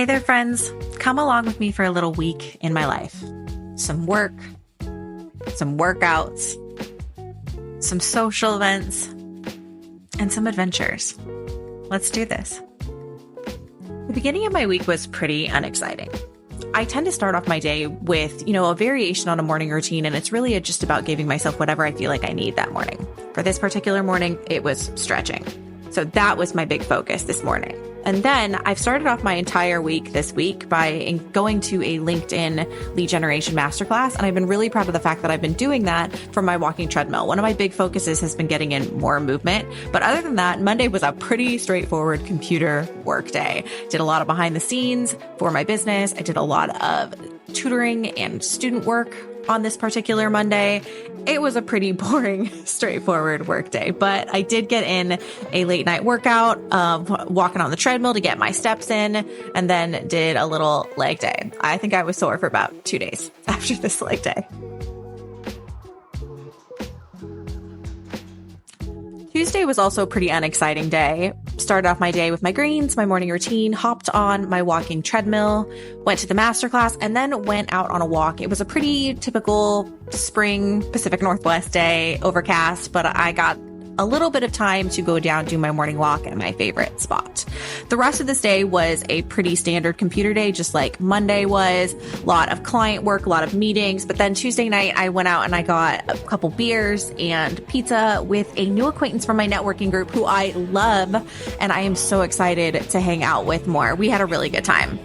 Hey there, friends. Come along with me for a little week in my life. Some work, some workouts, some social events, and some adventures. Let's do this. The beginning of my week was pretty unexciting. I tend to start off my day with, a variation on a morning routine, and it's really just about giving myself whatever I feel like I need that morning. For this particular morning, it was stretching. So that was my big focus this morning. And then I've started off my entire week this week by going to a LinkedIn lead generation masterclass. And I've been really proud of the fact that I've been doing that from my walking treadmill. One of my big focuses has been getting in more movement. But other than that, Monday was a pretty straightforward computer work day. Did a lot of behind the scenes for my business. I did a lot of tutoring and student work on this particular Monday. It was a pretty boring, straightforward work day, but I did get in a late night workout of walking on the treadmill to get my steps in, and then did a little leg day. I think I was sore for about 2 days after this leg day. Tuesday was also a pretty unexciting day. Started off my day with my greens, my morning routine, hopped on my walking treadmill, went to the masterclass, and then went out on a walk. It was a pretty typical spring Pacific Northwest day, overcast, but I got a little bit of time to go down, do my morning walk at my favorite spot. The rest of this day was a pretty standard computer day, just like Monday was. A lot of client work, a lot of meetings. But then Tuesday night, I went out and I got a couple beers and pizza with a new acquaintance from my networking group who I love, and I am so excited to hang out with more. We had a really good time.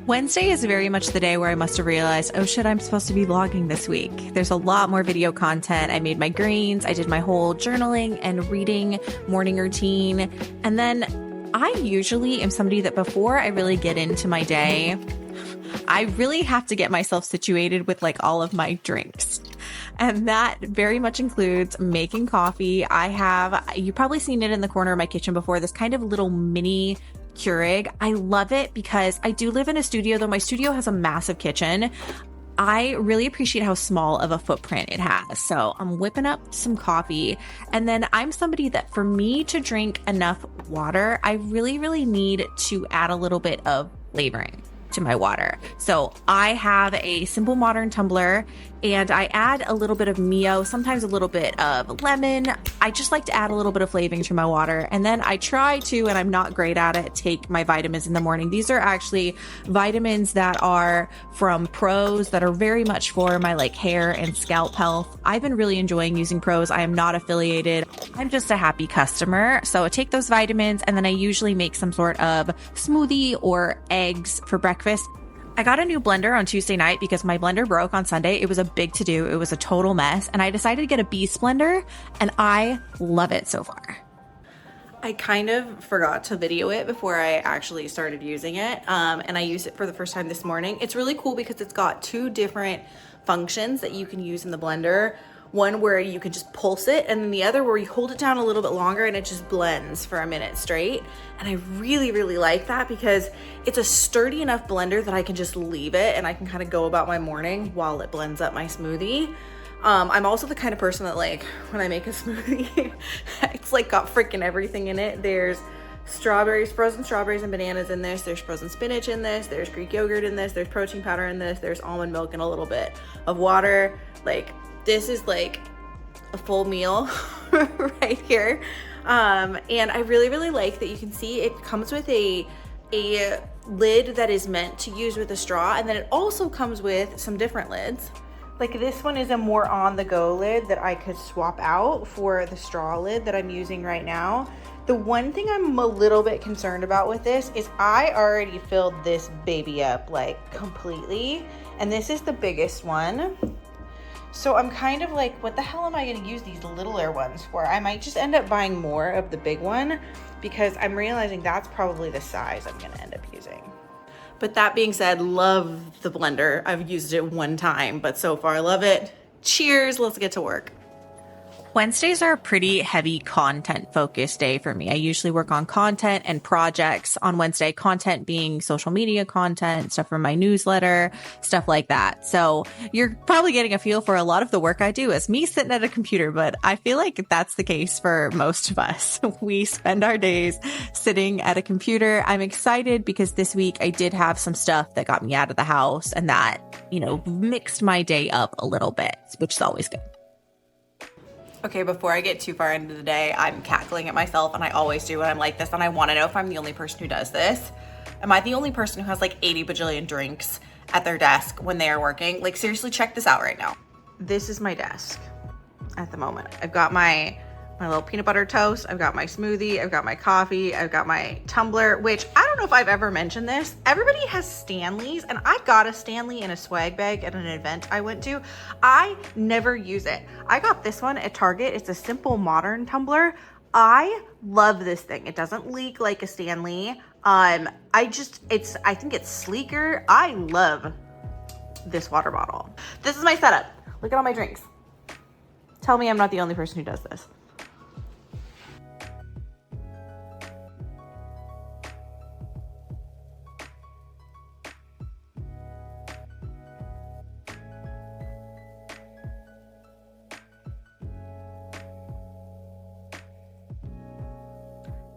Wednesday is very much the day where I must have realized, oh shit, I'm supposed to be vlogging this week. There's a lot more video content. I made my greens. I did my whole journaling and reading morning routine. And then I usually am somebody that before I really get into my day, I really have to get myself situated with like all of my drinks. And that very much includes making coffee. You've probably seen it in the corner of my kitchen before, this kind of little mini Keurig. I love it because I do live in a studio, though my studio has a massive kitchen. I really appreciate how small of a footprint it has. So I'm whipping up some coffee, and then I'm somebody that for me to drink enough water, I really, really need to add a little bit of flavoring to my water. So I have a simple modern tumbler and I add a little bit of Mio, sometimes a little bit of lemon. I just like to add a little bit of flavoring to my water. And then I try to, and I'm not great at it, take my vitamins in the morning. These are actually vitamins that are from Pros that are very much for my like hair and scalp health. I've been really enjoying using Pros. I am not affiliated. I'm just a happy customer. So I take those vitamins and then I usually make some sort of smoothie or eggs for breakfast. I got a new blender on Tuesday night because my blender broke on Sunday. It was a big to-do. It was a total mess. And I decided to get a Beast blender, and I love it so far. I kind of forgot to video it before I actually started using it. And I used it for the first time this morning. It's really cool because it's got two different functions that you can use in the blender. One where you can just pulse it, and then the other where you hold it down a little bit longer and it just blends for a minute straight. And I really, really like that because it's a sturdy enough blender that I can just leave it and I can kind of go about my morning while it blends up my smoothie. I'm also the kind of person that like when I make a smoothie, it's like got freaking everything in it. There's strawberries, frozen strawberries and bananas in this. There's frozen spinach in this. There's Greek yogurt in this. There's protein powder in this. There's almond milk and a little bit of water. Like, this is like a full meal right here. And I really, really like that you can see it comes with a lid that is meant to use with a straw. And then it also comes with some different lids. Like this one is a more on the go lid that I could swap out for the straw lid that I'm using right now. The one thing I'm a little bit concerned about with this is I already filled this baby up like completely. And this is the biggest one. So I'm kind of like, what the hell am I going to use these littler ones for? I might just end up buying more of the big one because I'm realizing that's probably the size I'm going to end up using. But that being said, love the blender. I've used it one time, but so far I love it. Cheers, let's get to work. Wednesdays are a pretty heavy content focused day for me. I usually work on content and projects on Wednesday, content being social media content, stuff from my newsletter, stuff like that. So you're probably getting a feel for a lot of the work I do as me sitting at a computer, but I feel like that's the case for most of us. We spend our days sitting at a computer. I'm excited because this week I did have some stuff that got me out of the house and that, mixed my day up a little bit, which is always good. Okay, before I get too far into the day, I'm cackling at myself, and I always do when I'm like this, and I want to know if I'm the only person who does this. Am I the only person who has like 80 bajillion drinks at their desk when they are working? Like, seriously, check this out right now. This is my desk at the moment. I've got my little peanut butter toast, I've got my smoothie, I've got my coffee, I've got my tumbler, which I don't know if I've ever mentioned this. Everybody has Stanleys, and I got a Stanley in a swag bag at an event I went to. I never use it. I got this one at Target. It's a simple modern tumbler. I love this thing. It doesn't leak like a Stanley. I think it's sleeker. I love this water bottle. This is my setup. Look at all my drinks. Tell me I'm not the only person who does this.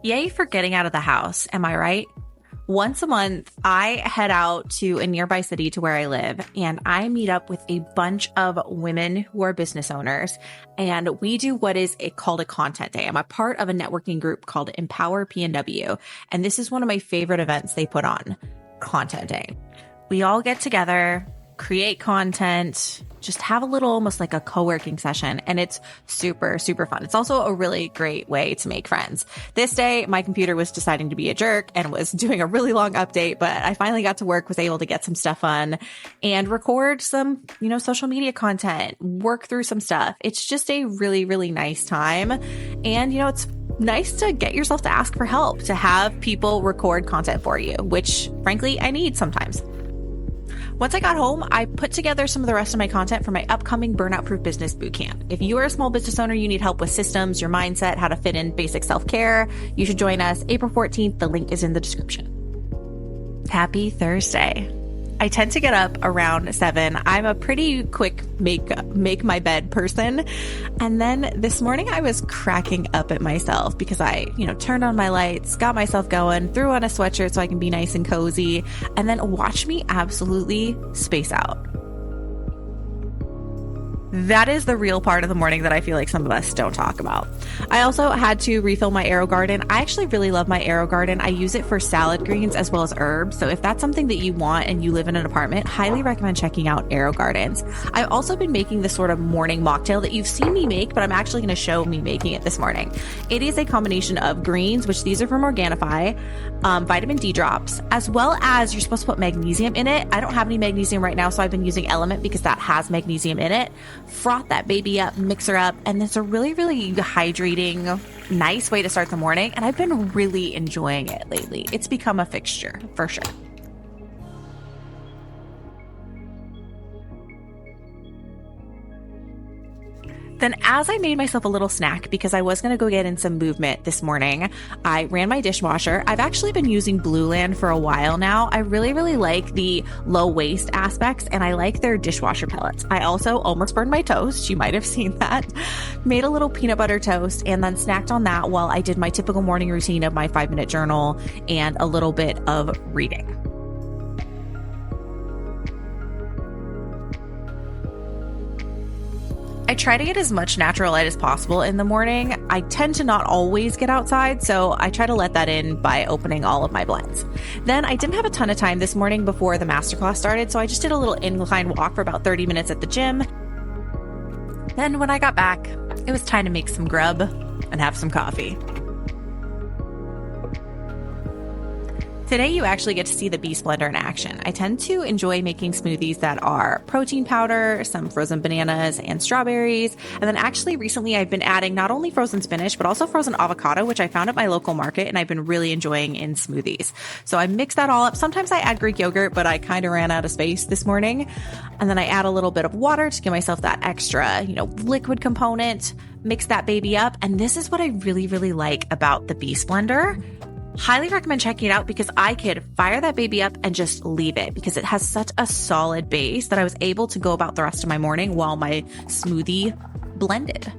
Yay for getting out of the house, am I right? Once a month, I head out to a nearby city to where I live, and I meet up with a bunch of women who are business owners, and we do what is called a content day. I'm a part of a networking group called Empower PNW, and this is one of my favorite events they put on, Content Day. We all get together, create content, just have a little, almost like a co-working session. And it's super, super fun. It's also a really great way to make friends. This day, my computer was deciding to be a jerk and was doing a really long update, but I finally got to work, was able to get some stuff on and record some, social media content, work through some stuff. It's just a really, really nice time. And, it's nice to get yourself to ask for help, to have people record content for you, which frankly, I need sometimes. Once I got home, I put together some of the rest of my content for my upcoming Burnout Proof Business Bootcamp. If you are a small business owner, you need help with systems, your mindset, how to fit in basic self-care, you should join us April 14th. The link is in the description. Happy Thursday. I tend to get up around 7. I'm a pretty quick make my bed person. And then this morning I was cracking up at myself because I, turned on my lights, got myself going, threw on a sweatshirt so I can be nice and cozy, and then watch me absolutely space out. That is the real part of the morning that I feel like some of us don't talk about. I also had to refill my Aero Garden. I actually really love my Aero Garden. I use it for salad greens as well as herbs. So if that's something that you want and you live in an apartment, highly recommend checking out Aero Gardens. I've also been making this sort of morning mocktail that you've seen me make, but I'm actually going to show me making it this morning. It is a combination of greens, which these are from Organifi, vitamin D drops, as well as you're supposed to put magnesium in it. I don't have any magnesium right now, so I've been using Element because that has magnesium in it. Froth that baby up, mix her up, and it's a really, really hydrating, nice way to start the morning, and I've been really enjoying it lately. It's become a fixture, for sure. Then as I made myself a little snack because I was going to go get in some movement this morning, I ran my dishwasher. I've actually been using Blueland for a while now. I really, really like the low waste aspects and I like their dishwasher pellets. I also almost burned my toast. You might have seen that. Made a little peanut butter toast and then snacked on that while I did my typical morning routine of my 5-minute journal and a little bit of reading. I try to get as much natural light as possible in the morning. I tend to not always get outside, so I try to let that in by opening all of my blinds. Then I didn't have a ton of time this morning before the masterclass started, so I just did a little incline walk for about 30 minutes at the gym. Then when I got back, it was time to make some grub and have some coffee. Today, you actually get to see the Beast Blender in action. I tend to enjoy making smoothies that are protein powder, some frozen bananas and strawberries. And then actually recently I've been adding not only frozen spinach, but also frozen avocado, which I found at my local market and I've been really enjoying in smoothies. So I mix that all up. Sometimes I add Greek yogurt, but I kind of ran out of space this morning. And then I add a little bit of water to give myself that extra, liquid component, mix that baby up. And this is what I really, really like about the Beast Blender. Highly recommend checking it out because I could fire that baby up and just leave it because it has such a solid base that I was able to go about the rest of my morning while my smoothie blended.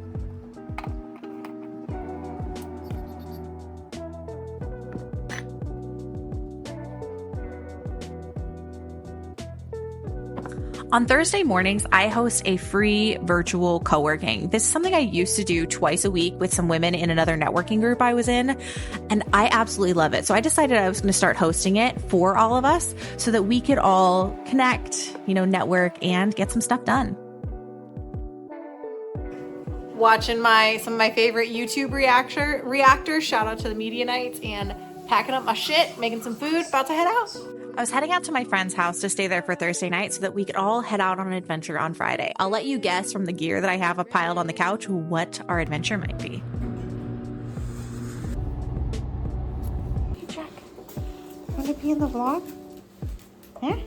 On Thursday mornings, I host a free virtual co-working. This is something I used to do twice a week with some women in another networking group I was in, and I absolutely love it. So I decided I was going to start hosting it for all of us so that we could all connect, network, and get some stuff done. Watching some of my favorite YouTube reactors. Shout out to the Media Nights, and packing up my shit, making some food, about to head out. I was heading out to my friend's house to stay there for Thursday night so that we could all head out on an adventure on Friday. I'll let you guess from the gear that I have piled on the couch what our adventure might be. Hey, Jack. Want to be in the vlog? Huh?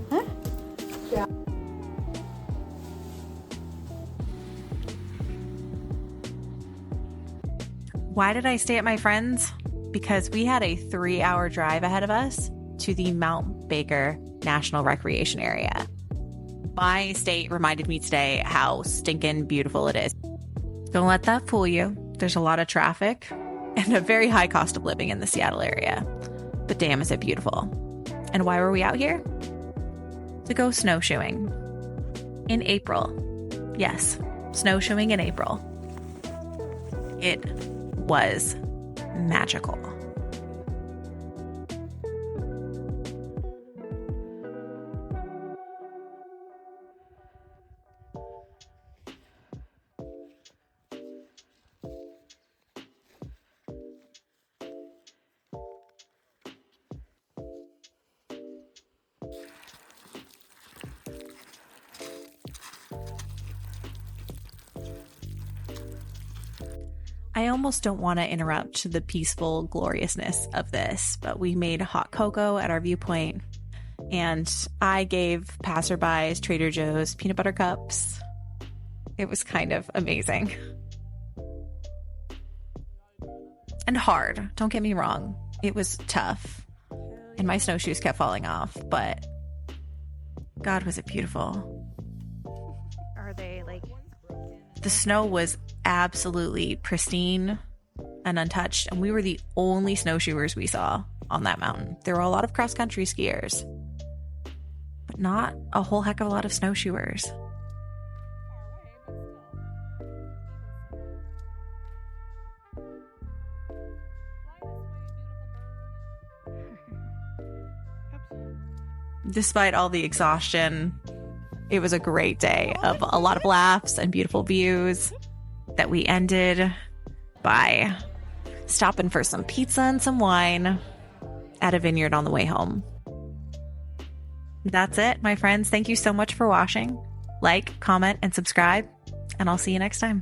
Huh? Yeah. Why did I stay at my friend's? Because we had a 3-hour drive ahead of us to the Mount Baker National Recreation Area. My state reminded me today how stinking beautiful it is. Don't let that fool you. There's a lot of traffic and a very high cost of living in the Seattle area. But damn, is it beautiful. And why were we out here? To go snowshoeing. In April. Yes, snowshoeing in April. It was magical. I almost don't want to interrupt the peaceful gloriousness of this, but we made hot cocoa at our viewpoint, and I gave passerbys Trader Joe's peanut butter cups. It was kind of amazing. And hard, don't get me wrong. It was tough, and my snowshoes kept falling off, but God, was it beautiful. Are they like... The snow was absolutely pristine and untouched, and we were the only snowshoers we saw on that mountain. There were a lot of cross-country skiers, but not a whole heck of a lot of snowshoers. Despite all the exhaustion, it was a great day of a lot of laughs and beautiful views that we ended by stopping for some pizza and some wine at a vineyard on the way home. That's it, my friends. Thank you so much for watching. Like, comment, and subscribe, and I'll see you next time.